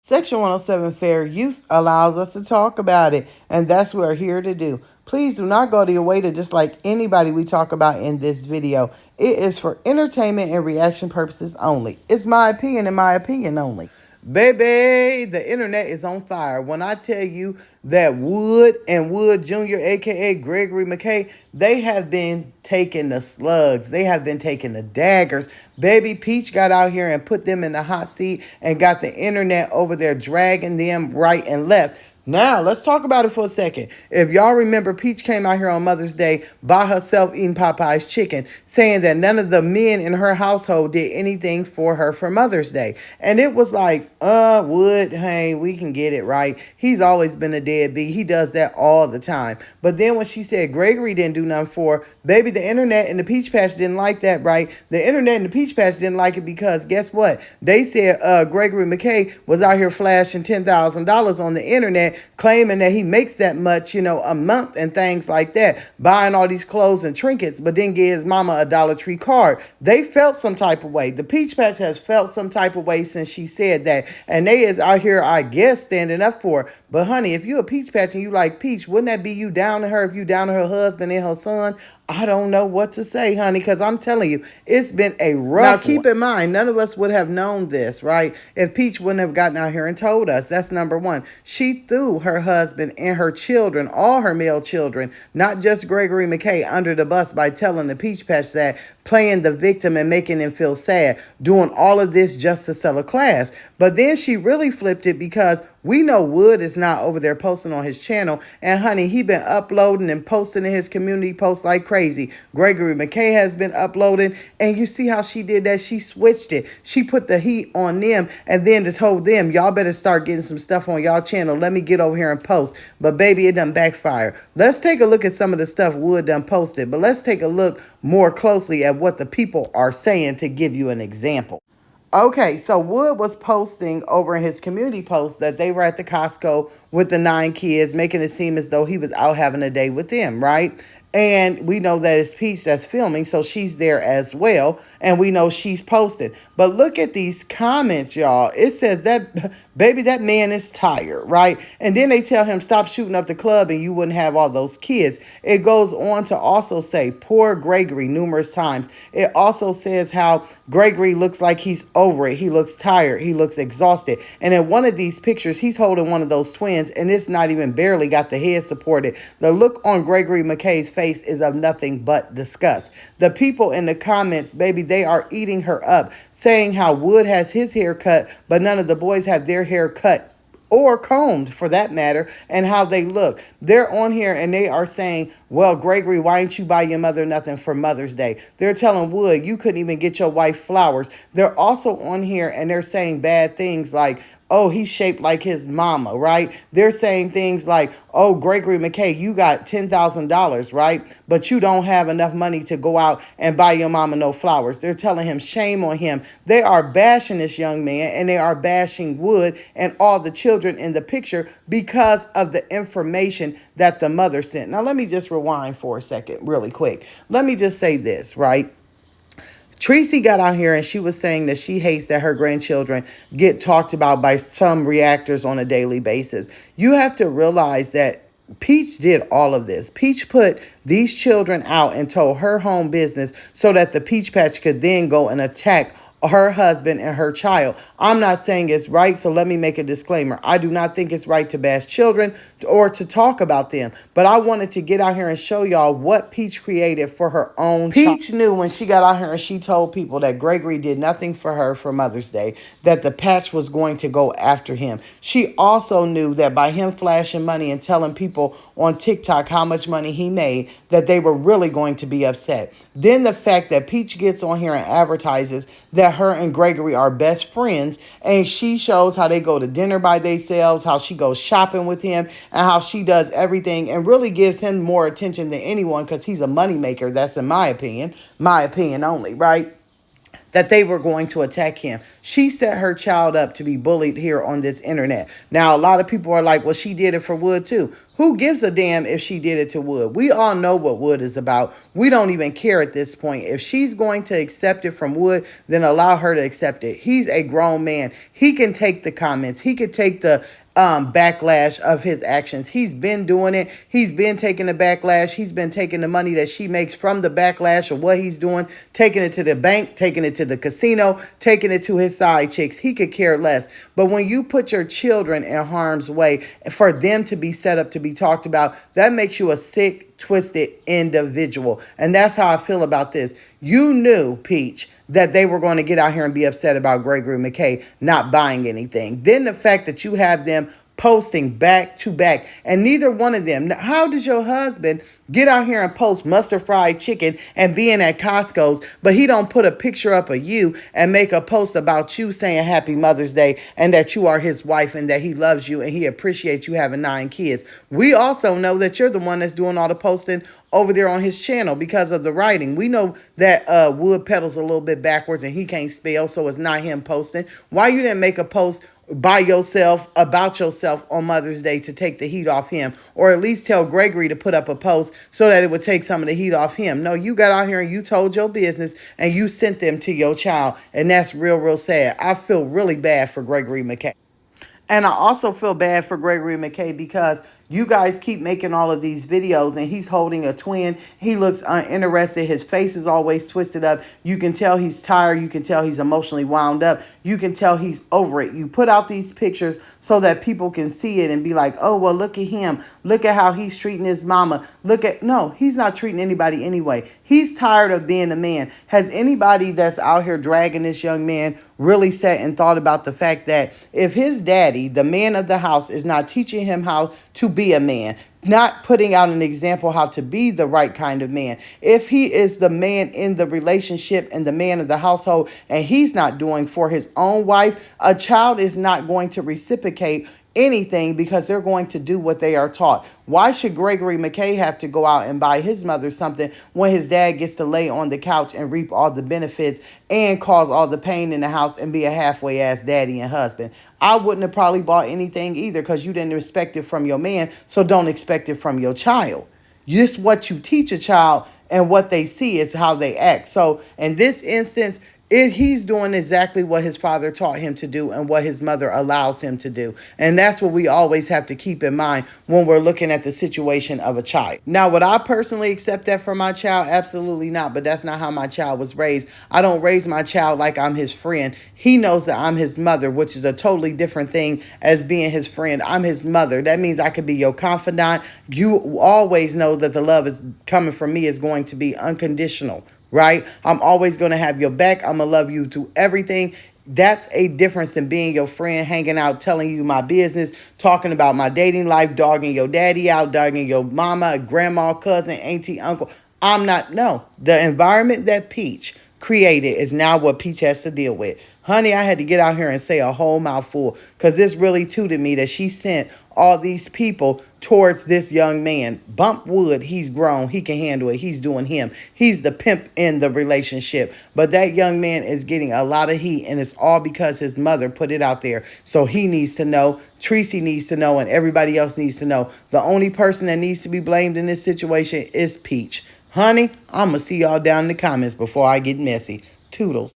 Section 107 fair use allows us to talk about it, and that's what we're here to do. Please do not go to your way to dislike anybody we talk about in this video. It is for entertainment and reaction purposes only. It's my opinion and my opinion only. Baby, the internet is on fire. When I tell you that Wood and Wood Jr., aka Gregory Mckay, they have been taking the slugs. They have been taking the daggers. Baby Peach got out here and put them in the hot seat and got the internet over there dragging them right and left. Now, let's talk about it for a second. If y'all remember, Peach came out here on Mother's Day by herself eating Popeye's chicken, saying that none of the men in her household did anything for her for Mother's Day. And it was like, Wood, hey, we can get it right. He's always been a deadbeat. He does that all the time. But then when she said Gregory didn't do nothing for her, baby, the internet and the Peach Patch didn't like that, right? The internet and the Peach Patch didn't like it because guess what? They said Gregory Mckay was out here flashing $10,000 on the internet, claiming that he makes that much, a month and things like that, buying all these clothes and trinkets, but then give his mama a Dollar Tree card. They felt some type of way. The Peach Patch has felt some type of way since she said that, and they is out here, I guess, standing up for her. But honey, if you a Peach Patch and you like Peach, wouldn't that be you down to her if you down to her husband and her son? I don't know what to say, honey, because I'm telling you, it's been a rough. Now, keep in mind, none of us would have known this, right? If Peach wouldn't have gotten out here and told us. That's number one. She threw her husband and her children, all her male children, not just Gregory Mckay, under the bus by telling the Peach Patch that, playing the victim and making him feel sad, doing all of this just to sell a class. But then she really flipped it because we know Wood is not over there posting on his channel. And honey, he been uploading and posting in his community posts like crazy. Gregory Mckay has been uploading. And you see how she did that? She switched it. She put the heat on them and then just told them, y'all better start getting some stuff on y'all channel. Let me get over here and post. But baby, it done backfire. Let's take a look at some of the stuff Wood done posted. But let's take a look more closely at what the people are saying to give you an example. Okay, so Wood was posting over in his community post that they were at the Costco with the 9 kids, making it seem as though he was out having a day with them, right? And we know that it's Peach that's filming, so she's there as well. And we know she's posted. But look at these comments, y'all. It says that, baby, that man is tired, right? And then they tell him, stop shooting up the club and you wouldn't have all those kids. It goes on to also say, poor Gregory, numerous times. It also says how Gregory looks like he's over it. He looks tired. He looks exhausted. And in one of these pictures, he's holding one of those twins, and it's not even barely got the head supported. The look on Gregory Mckay's face is of nothing but disgust. The people in the comments, baby, they are eating her up, saying how Wood has his hair cut, but none of the boys have their hair cut or combed for that matter, and how they look. They're on here and they are saying, well, Gregory, why didn't you buy your mother nothing for Mother's Day? They're telling Wood, you couldn't even get your wife flowers. They're also on here and they're saying bad things like, oh, he's shaped like his mama, right? They're saying things like, oh, Gregory Mckay, you got $10,000, right? But you don't have enough money to go out and buy your mama no flowers. They're telling him, shame on him. They are bashing this young man, and they are bashing Wood and all the children in the picture because of the information that the mother sent. Now, let me just rewind for a second really quick. Let me just say this, right? Tracy got out here and she was saying that she hates that her grandchildren get talked about by some reactors on a daily basis. You have to realize that Peach did all of this. Peach put these children out and told her home business so that the Peach Patch could then go and attack her husband and her child. I'm not saying it's right, so let me make a disclaimer. I do not think it's right to bash children or to talk about them, but I wanted to get out here and show y'all what Peach created for her own child. Peach knew when she got out here and she told people that Gregory did nothing for her for Mother's Day, that the Patch was going to go after him. She also knew that by him flashing money and telling people on TikTok how much money he made, that they were really going to be upset. Then the fact that Peach gets on here and advertises that her and Gregory are best friends, and she shows how they go to dinner by themselves, how she goes shopping with him, and how she does everything and really gives him more attention than anyone because he's a moneymaker. That's in my opinion only, right? that they were going to attack him. She set her child up to be bullied here on this internet. Now, a lot of people are like, well, she did it for Wood too. Who gives a damn if she did it to Wood? We all know what Wood is about. We don't even care at this point. If she's going to accept it from Wood, then allow her to accept it. He's a grown man. He can take the comments. He could take the backlash of his actions. He's been doing it. He's been taking the backlash. He's been taking the money that she makes from the backlash of what he's doing, taking it to the bank, taking it to the casino, taking it to his side chicks. He could care less. But when you put your children in harm's way for them to be set up to be talked about, that makes you a sick, twisted individual. And that's how I feel about this. You knew, Peach, that they were going to get out here and be upset about Gregory Mckay not buying anything. Then the fact that you have them posting back to back, and neither one of them. How does your husband get out here and post mustard fried chicken and being at Costco's, but he don't put a picture up of you and make a post about you saying Happy Mother's Day and that you are his wife and that he loves you and he appreciates you having 9 kids? We also know that you're the one that's doing all the posting over there on his channel because of the writing. We know that Wood pedals a little bit backwards and he can't spell, so it's not him posting. Why you didn't make a post by yourself about yourself on Mother's Day to take the heat off him, or at least tell Gregory to put up a post so that it would take some of the heat off him? No, you got out here and you told your business and you sent them to your child, and that's real, real sad. I feel really bad for Gregory Mckay. And I also feel bad for Gregory Mckay because you guys keep making all of these videos and he's holding a twin. He looks uninterested. His face is always twisted up. You can tell he's tired. You can tell he's emotionally wound up. You can tell he's over it. You put out these pictures so that people can see it and be like, oh, well, look at him. Look at how he's treating his mama. No, he's not treating anybody anyway. He's tired of being a man. Has anybody that's out here dragging this young man really sat and thought about the fact that if his daddy, the man of the house, is not teaching him how to be a man, not putting out an example how to be the right kind of man, if he is the man in the relationship and the man of the household and he's not doing for his own wife, a child is not going to reciprocate anything because they're going to do what they are taught. Why should Gregory Mckay have to go out and buy his mother something when his dad gets to lay on the couch and reap all the benefits and cause all the pain in the house and be a halfway ass daddy and husband? I wouldn't have probably bought anything either because you didn't expect it from your man, so don't expect it from your child. Just what you teach a child and what they see is how they act. So in this instance, he's doing exactly what his father taught him to do and what his mother allows him to do. And that's what we always have to keep in mind when we're looking at the situation of a child. Now, would I personally accept that for my child? Absolutely not. But that's not how my child was raised. I don't raise my child like I'm his friend. He knows that I'm his mother, which is a totally different thing as being his friend. I'm his mother. That means I could be your confidant. You always know that the love is coming from me is going to be unconditional. Right? I'm always going to have your back. I'm going to love you through everything. That's a difference than being your friend, hanging out, telling you my business, talking about my dating life, dogging your daddy out, dogging your mama, grandma, cousin, auntie, uncle. I'm not. No. The environment that Peach created is now what Peach has to deal with. Honey, I had to get out here and say a whole mouthful because this really tooted me that she sent all these people towards this young man. Bump Wood, he's grown. He can handle it. He's doing him. He's the pimp in the relationship. But that young man is getting a lot of heat, and it's all because his mother put it out there. So he needs to know. Tracy needs to know, and everybody else needs to know. The only person that needs to be blamed in this situation is Peach. Honey, I'm going to see y'all down in the comments before I get messy. Toodles.